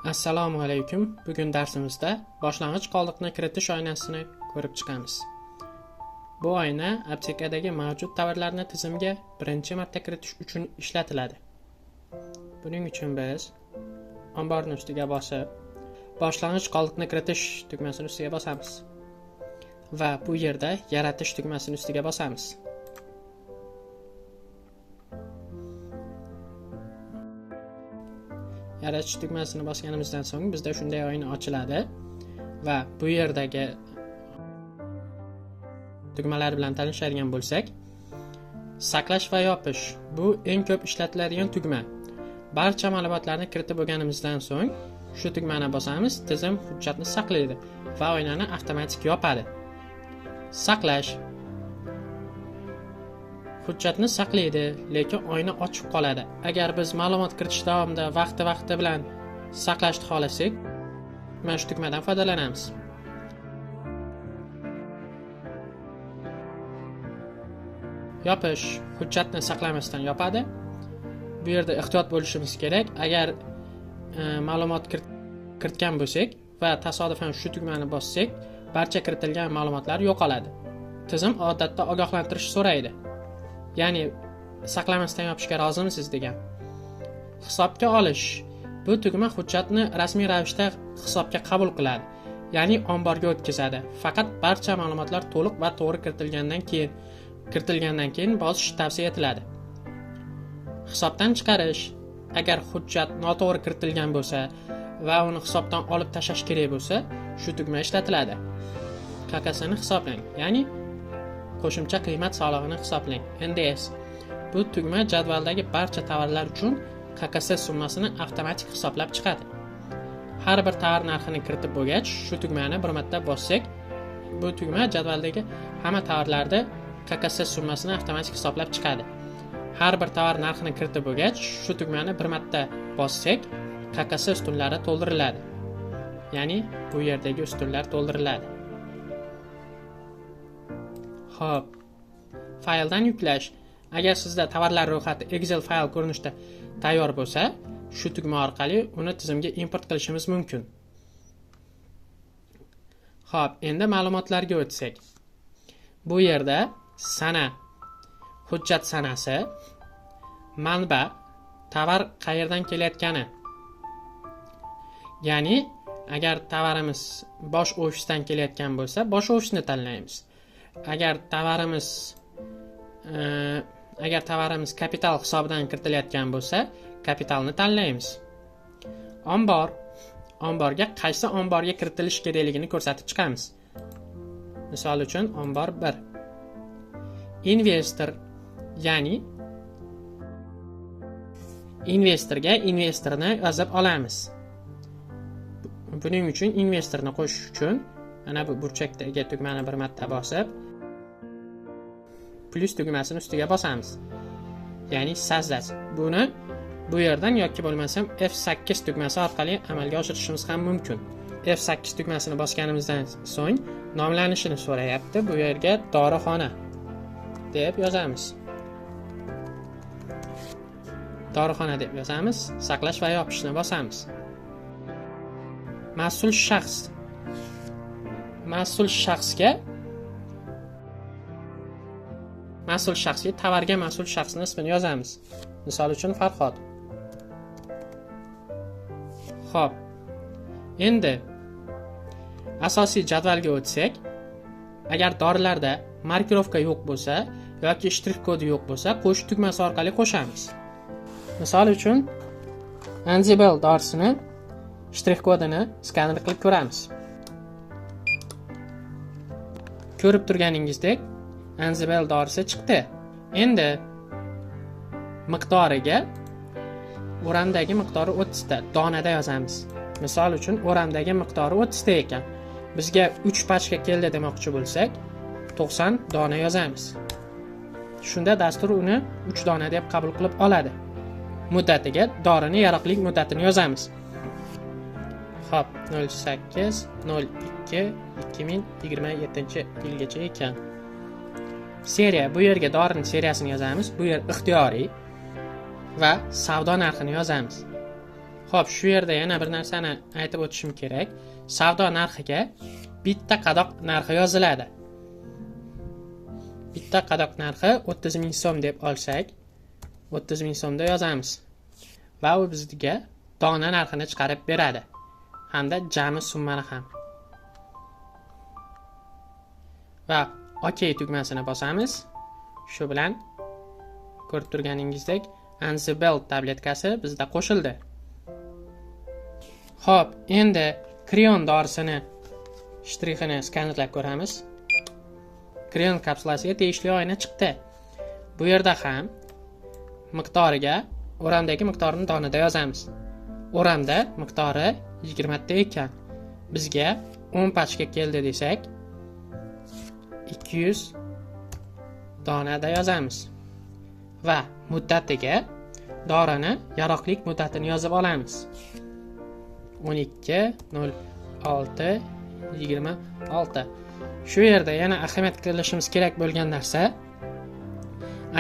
Assalomu alaykum. Bugun darsimizda boshlang'ich qoldiqni kiritish oynasini ko'rib chiqamiz. Bu oyna aptekadagi mavjud tovarlarni tizimga birinchi marta kiritish uchun ishlatiladi. Buning uchun biz omborning ustiga bosib, boshlang'ich qoldiqni kiritish tugmasini ustiga bosamiz va bu yerda yaratish tugmasini ustiga bosamiz. Yaratish tugmasini bosganimizdan so'ng bizda shunday oyna ochiladi va bu yerdagi tugmalar bilan tanishadigan bo'lsak, saqlash va yopish bu eng ko'p ishlatiladigan tugma. Barcha ma'lumotlarni kiritib bo'lganimizdan so'ng shu tugmani bosamiz, tizim hujjatni saqlaydi va oynani avtomatik yopadi. Saqlash hujjatni saqlaydi, lekin oyna ochiq qoladi. Agar biz ma'lumot kiritish davomida vaqti bilan saqlashni xohlasak, mana shu tugmadan foydalanamiz. Yopish hujjatni saqlamasdan yopadi. Bu yerda ehtiyot bo'lishimiz kerak. Agar ma'lumot kiritgan bo'lsak va tasodifan shu tugmani bossak, barcha kiritilgan ma'lumotlar yo'qoladi. Tizim odatda ogohlantirish so'raydi. Ya'ni saqlamasdan yopishga rozimisiz degan. Hisobga olish. Bu tugma hujjatni rasmiy ravishda hisobga qabul qiladi. Ya'ni omborga o'tkazadi. Faqat barcha ma'lumotlar to'liq va to'g'ri kiritilgandan keyin bosish tavsiya etiladi. Hisobdan chiqarish. Agar hujjat noto'g'ri kiritilgan bo'lsa va uni hisobdan olib tashlash kerak bo'lsa, shu tugma ishlatiladi. KKSni hisoblang, ya'ni qo'shimcha qiymat solig'ini hisoblang. NDS. Bu tugma jadvaldagi barcha tovarlar uchun KKS summasini avtomatik hisoblab chiqadi. Har bir tovar narxini kiritib bo'lgach, shu tugmani bir marta bossak, bu tugma jadvaldagi hamma tovarlarda KKS summasini avtomatik hisoblab chiqadi. Har bir tovar narxini kiritib bo'lgach, shu tugmani bir marta bossak, KKS ustunlari to'ldiriladi. Ya'ni bu yerdagi ustunlar to'ldiriladi. Xo'p. Fayldan yuklash. Agar sizda tovarlar ro'yxati Excel fayl ko'rinishda tayyor bo'lsa, shu tugma orqali uni tizimga import qilishimiz mumkin. Xo'p, endi ma'lumotlarga o'tsak. Bu yerda sana, hujjat sanasi, manba, tovar qayerdan kelayotgani. Ya'ni agar tovarimiz bosh ofisdan kelayotgan bo'lsa, bosh ofisni tanlaymiz. Agar tovarimiz kapital hisobidan kiritilayotgan bo'lsa, kapitalni tanlaymiz. Omborga qaysi omborga kiritilish kerakligini ko'rsatib chiqamiz. Misol uchun ombor 1. Investor, ya'ni investorni yozib olamiz. Buning uchun investorni qo'shish uchun mana bu burchakdagi tugmani bir marta bosib, plus tugmasini ustiga bosamiz. Ya'ni sazlash. Buni bu yerdan yoki bo'lmasam F8 tugmasi orqali amalga oshirishimiz ham mumkin. F8 tugmasini bosganimizdan so'ng nomlanishini so'rayapti. Bu yerga dorixona deb yozamiz. Dorixona deb yozamiz. Saqlash va yopishni bosamiz. Mas'ul shaxsga tovarga mas'ul shaxsning ismini yozamiz. Misol uchun Farhod. Xo'p. Endi asosiy jadvalga o'tsak, agar dorilarda markirovka yo'q bo'lsa yoki shtrix kodi yo'q bo'lsa, qo'sh tugmasi orqali qo'shamiz. Misol uchun Anzibel dorisini shtrix kodini skaner qilib ko'ramiz. Ko'rib turganingizdek, Anzibel dorisi chiqdi. Endi miqdoriga o'ramdagi miqdori 30 ta donada yozamiz. Misol uchun o'ramdagi miqdori 30 ta ekan. Bizga 3 pachka keldi demoqchi bo'lsak, 90 dona yozamiz. Shunda dastur uni 3 dona deb qabul qilib oladi. Muddatiga dorini yaroqlilik muddatini yozamiz. Xo'p, 08.02.2027-yilgacha ekan. Seriya, bu yerga dorining seriyasini yozamiz. Bu yer ixtiyoriy va savdo narxini yozamiz. Xo'p, shu yerda yana bir narsani aytib o'tishim kerak. Savdo narxiga bitta qadoq narxi yoziladi. Bitta qadoq narxi 30 ming so'm deb olsak, 30 ming so'mda yozamiz. Va u bizga dona narxini chiqarib beradi. Hamda jami summani ham. Va OK tugmasini bosamiz. Shu bilan ko'rib turganingizdek Ansible tabletkasi bizda qo'shildi. Xo'p, endi Krion dorisini shtrixini skanerlab ko'ramiz. Krion kapsulasiga tegishli oyna chiqdi. Bu yerda ham miqdoriga o'ramdagi miqdorini donada yozamiz. O'ramda miqdori 20 ta ekan. Bizga 10 pachka keldi desak, 200 donada yozamiz. Va muddatiga dorini yaroqlilik muddatini yozib olamiz. 12.06.26. Shu yerda yana ahamiyat qilishimiz kerak bo'lgan narsa,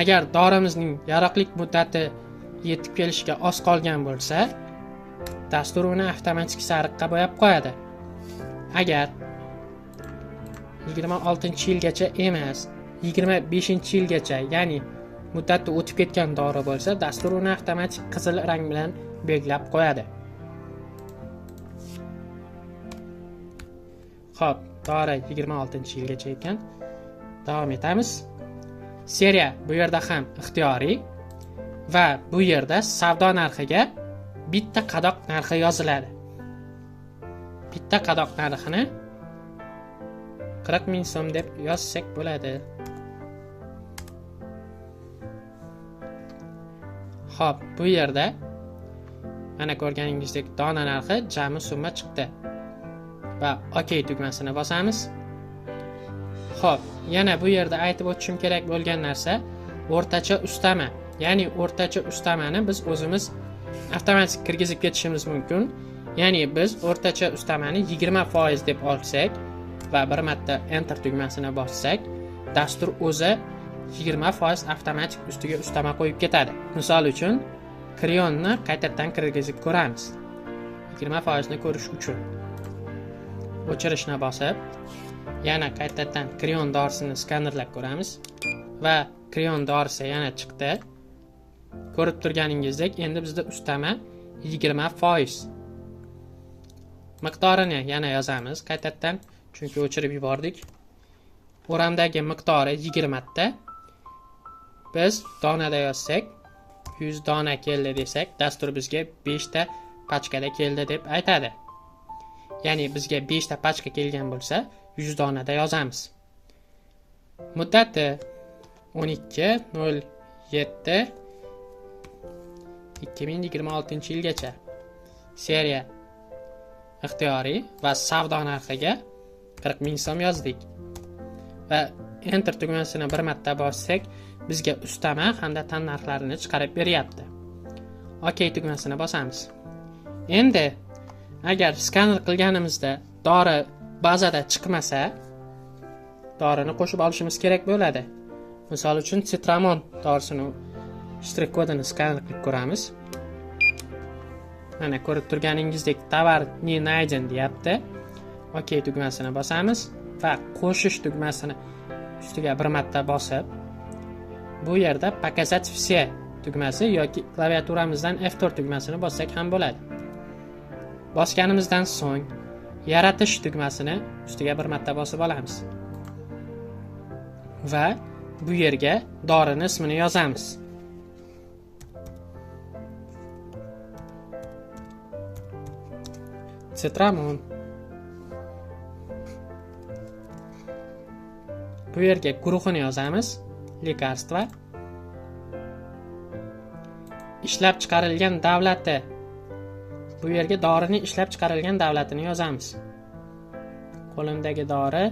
agar dorimizning yaroqlilik muddati yetib kelishiga oz qolgan bo'lsa, dastur uni avtomatik sariqqa bo'yab qo'yadi. Agar 26-yilgacha emas, 25-yilgacha, ya'ni muddati o'tib ketgan dori bo'lsa, dastur uni avtomatik qizil rang bilan belgilab qo'yadi. Xo'p, dori 26-yilgacha ekan. Davom etamiz. Seriya bu yerda ham ixtiyoriy va bu yerda savdo narxiga bitta qadoq narxi yoziladi. Bitta qadoq narxini 40 ming so'm deb yozsak bo'ladi. Xo'p, bu yerda mana ko'rganingizdek dona narxi jami summa chiqdi. Va OK tugmasini bosamiz. Xo'p, yana bu yerda aytib o'tishim kerak bo'lgan narsa o'rtacha ustama. Ya'ni o'rtacha ustamani biz o'zimiz avtomatik kirgizib ketishimiz mumkin. Ya'ni biz o'rtacha ustamani 20% deb olsak va bir marta enter tugmasini bossak, dastur o'zi 20% avtomatik ustiga ustama qo'yib ketadi. Misol uchun, Krionni qaytadan kirgizib ko'ramiz. 20% ni ko'rish uchun o'chirishni bosib, yana qaytadan Krion dorisini skanerlab ko'ramiz va Krion dorisi yana chiqdi. Ko'rib turganingizdek, endi bizda ustama 20%. Miqdorini yana yozamiz qaytadan, chunki o'chirib yubordik. O'ramdagi miqdori 20 ta. Biz donada yozsak, 100 dona keldi desak, dastur bizga 5 ta pachkada keldi deb aytadi. Ya'ni bizga 5 ta pachka kelgan bo'lsa, 100 donada yozamiz. Muddati 12.07.2026-yilgacha. Seriya ixtiyoriy va savdo narxiga 40 ming so'm yozdik. Va enter tugmasini bir marta bossak, bizga ustama hamda tan narxlarini chiqarib beryapti. OK tugmasini bosamiz. Endi agar skaner qilganimizda dori bazada chiqmasa, dorini qo'shib olishimiz kerak bo'ladi. Misol uchun Citramon dorisini shtrik kodini skaner qilib ko'ramiz. Mana ko'rib turganingizdek tovar не найден deyapti. OK tugmasini bosamiz va qo'shish tugmasini ustiga bir marta bosib, bu yerda показать все tugmasi yoki klaviaturamizdan F4 tugmasini bossak ham bo'ladi. Bosganimizdan so'ng yaratish tugmasini ustiga bir marta bosib olamiz. Va bu yerga dorining ismini yozamiz. Citramon. Bu yerga guruhini yozamiz. Lekarstva. Ishlab chiqarilgan davlati. Bu yerga dorining ishlab chiqarilgan davlatini yozamiz. Qo'limdagi dori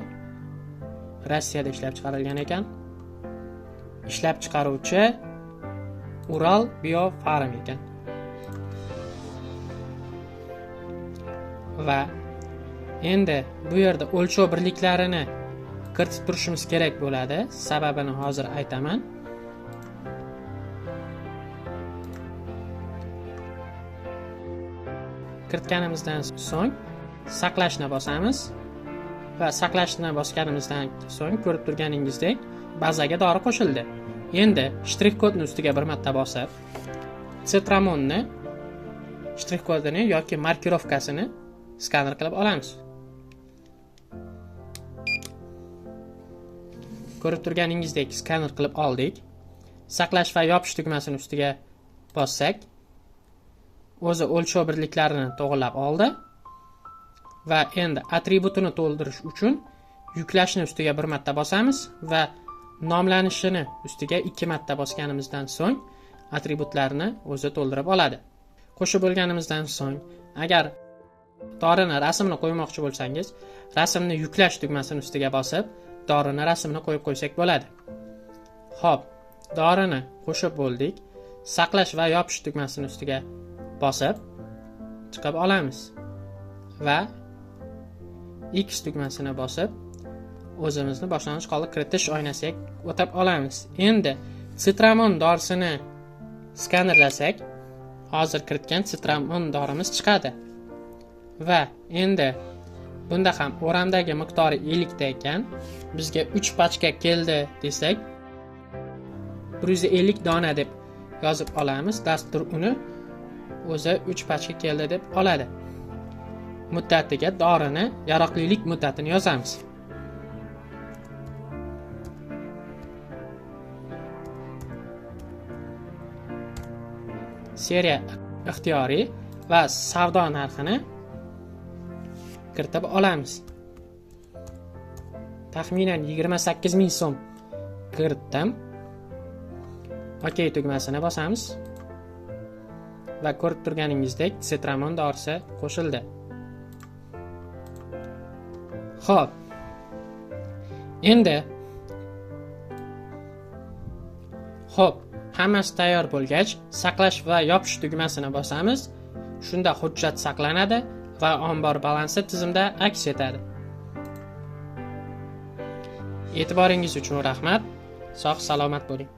Rossiyada ishlab chiqarilgan ekan. Ishlab chiqaruvchi Ural Biofarm ekan. Va endi bu yerda o'lchov birliklarini kiritib turishimiz kerak bo'ladi. Sababini hozir aytaman. kiritganimizdan so'ng saqlashni bosamiz va saqlashni bosganimizdan so'ng ko'rib turganingizdek bazaga dori qo'shildi. Endi shtrix kodni ustiga bir marta bosib, Citramonni shtrix kodini yoki markirovkasini skaner qilib olamiz. Ko'rib turganingizdek skaner qilib oldik. Saqlash va yopish tugmasini ustiga bossak, o'zi o'lchov birliklarini to'g'irlab oldi va endi atributini to'ldirish uchun yuklashni ustiga bir marta bosamiz va nomlanishini ustiga 2 marta bosganimizdan so'ng atributlarni o'zi to'ldirib oladi. Qo'shib bo'lganimizdan so'ng, agar dorini rasmini qo'ymoqchi bo'lsangiz, rasmni yuklash tugmasini ustiga bosib, dorini rasmini qo'yib qo'ysak bo'ladi. Xo'p, dorini qo'shib bo'ldik. Saqlash va yopish tugmasini ustiga bosib chiqib olamiz va X tugmasini bosib o'zimizni boshlang'ich qoldiq kiritish oynasiga o'tib olamiz. Endi Citramon dorisini skanerlasak, hozir kiritgan Citramon dorimiz chiqadi. Va endi bunda ham o'ramdagi miqdori 50 ta ekan, bizga 3 pachka keldi desak, 150 dona deb yozib olamiz. Dastur uni o'zi 3 pachka keldi deb oladi. Muddatiga dorini, yaroqlilik muddatini yozamiz. Seriya ixtiyoriy va savdo narxini kiritib olamiz. Taxminan 28,000 so'm kiritdim. OK tugmasini bosamiz va ko'rib turganingizdek Citramon dorisi qo'shildi. Xo'p. Endi hammasi tayyor bo'lgach, saqlash va yopish tugmasini bosamiz. Shunda hujjat saqlanadi va ombor balansi tizimda aks etadi. E'tiboringiz uchun rahmat. Sog' salomat bo'ling.